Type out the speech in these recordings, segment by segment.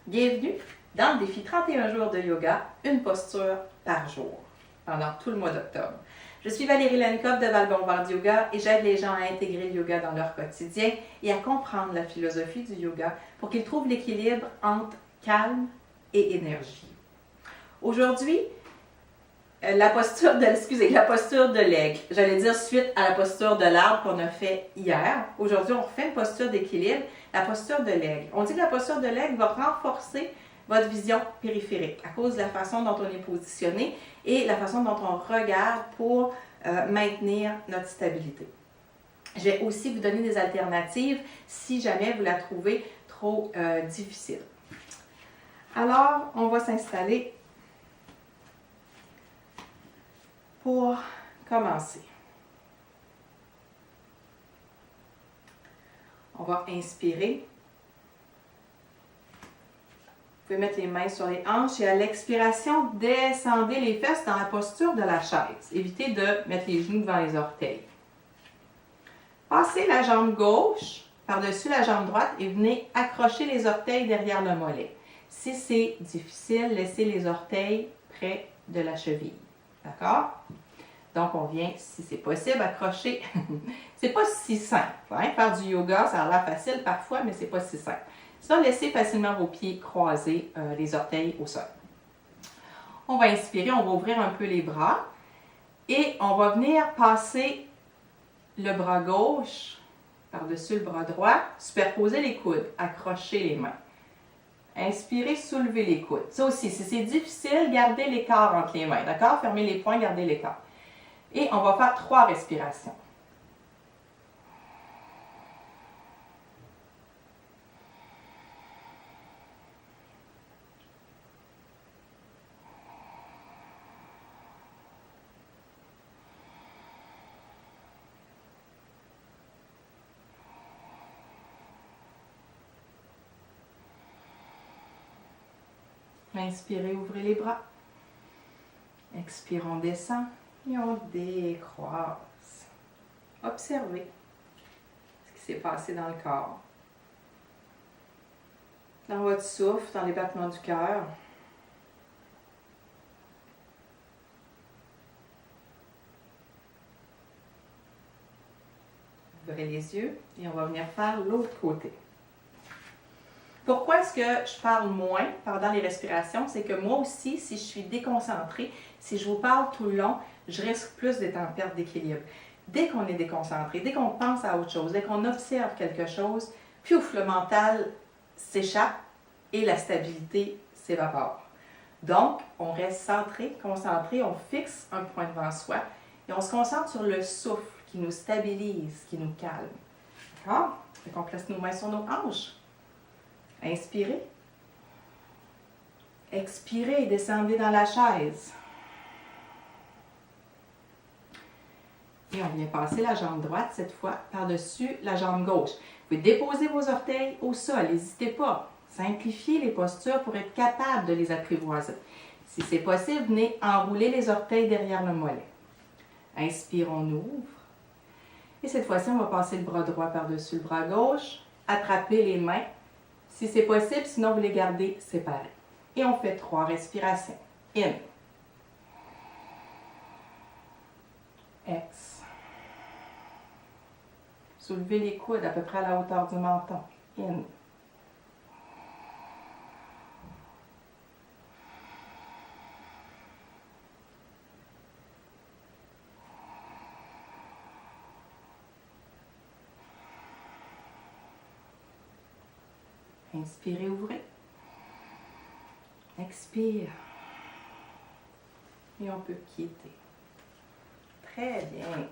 Bienvenue dans le défi 31 jours de yoga, une posture par jour, pendant tout le mois d'octobre. Je suis Valérie Lenkoff de Val-Bombardier Yoga et j'aide les gens à intégrer le yoga dans leur quotidien et à comprendre la philosophie du yoga pour qu'ils trouvent l'équilibre entre calme et énergie. Aujourd'hui, la posture de l'aigle. J'allais dire suite à la posture de l'arbre qu'on a fait hier. Aujourd'hui, on refait une posture d'équilibre, la posture de l'aigle. On dit que la posture de l'aigle va renforcer votre vision périphérique à cause de la façon dont on est positionné et la façon dont on regarde pour maintenir notre stabilité. Je vais aussi vous donner des alternatives si jamais vous la trouvez trop difficile. Alors, on va s'installer pour commencer. On va inspirer. Vous pouvez mettre les mains sur les hanches et à l'expiration, descendez les fesses dans la posture de la chaise. Évitez de mettre les genoux devant les orteils. Passez la jambe gauche par-dessus la jambe droite et venez accrocher les orteils derrière le mollet. Si c'est difficile, laissez les orteils près de la cheville. D'accord? Donc, on vient, si c'est possible, accrocher. C'est pas si simple. Hein? Faire du yoga, ça a l'air facile parfois, mais c'est pas si simple. Sinon, laissez facilement vos pieds croiser, les orteils au sol. On va inspirer, on va ouvrir un peu les bras et on va venir passer le bras gauche par-dessus le bras droit, superposer les coudes, accrocher les mains. Inspirez, soulevez les coudes. Ça aussi, si c'est difficile, gardez l'écart entre les mains. D'accord? Fermez les poings, gardez l'écart. Et on va faire 3 respirations. Inspirez, ouvrez les bras. Expirez, on descend et on décroise. Observez ce qui s'est passé dans le corps. Dans votre souffle, dans les battements du cœur. Ouvrez les yeux et on va venir faire l'autre côté. Pourquoi est-ce que je parle moins pendant les respirations? C'est que moi aussi, si je suis déconcentrée, si je vous parle tout le long, je risque plus d'être en perte d'équilibre. Dès qu'on est déconcentré, dès qu'on pense à autre chose, dès qu'on observe quelque chose, piouf, le mental s'échappe et la stabilité s'évapore. Donc, on reste centré, concentré, on fixe un point devant soi et on se concentre sur le souffle qui nous stabilise, qui nous calme. D'accord? Donc, on place nos mains sur nos hanches. Inspirez. Expirez et descendez dans la chaise. Et on vient passer la jambe droite, cette fois, par-dessus la jambe gauche. Vous pouvez déposer vos orteils au sol, n'hésitez pas. Simplifiez les postures pour être capable de les apprivoiser. Si c'est possible, venez enrouler les orteils derrière le mollet. Inspire, on ouvre. Et cette fois-ci, on va passer le bras droit par-dessus le bras gauche. Attrapez les mains. Si c'est possible, sinon vous les gardez séparés. Et on fait 3 respirations. In. Ex. Soulevez les coudes à peu près à la hauteur du menton. In. Inspirez, ouvrez. Expire. Et on peut quitter. Très bien.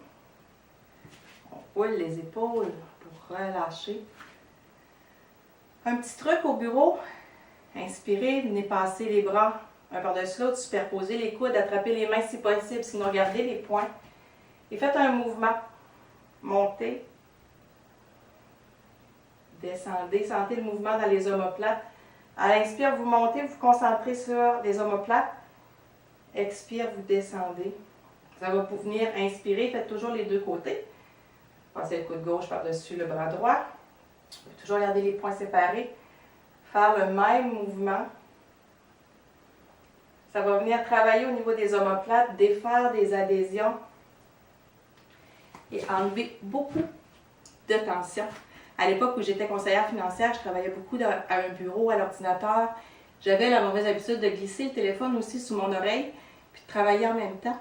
On roule les épaules pour relâcher. Un petit truc au bureau. Inspirez, venez passer les bras un par-dessus l'autre, superposer les coudes, attrapez les mains si possible, sinon gardez les poings. Et faites un mouvement. Montez. Descendez, sentez le mouvement dans les omoplates. À l'inspire, vous montez, vous vous concentrez sur les omoplates. Expire, vous descendez. Ça va pour venir inspirer, faites toujours les deux côtés. Passez le coude gauche par-dessus le bras droit. Vous pouvez toujours garder les poings séparés. faire le même mouvement. Ça va venir travailler au niveau des omoplates, défaire des adhésions et enlever beaucoup de tension. À l'époque où j'étais conseillère financière, je travaillais beaucoup à un bureau, à l'ordinateur. J'avais la mauvaise habitude de glisser le téléphone aussi sous mon oreille, puis de travailler en même temps.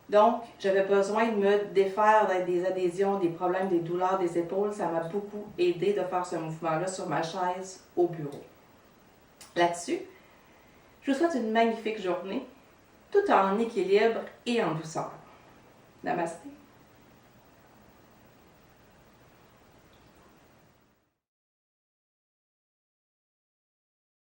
Donc, j'avais besoin de me défaire des adhésions, des problèmes, des douleurs des épaules. Ça m'a beaucoup aidé de faire ce mouvement-là sur ma chaise au bureau. Là-dessus, je vous souhaite une magnifique journée, tout en équilibre et en douceur. Namasté.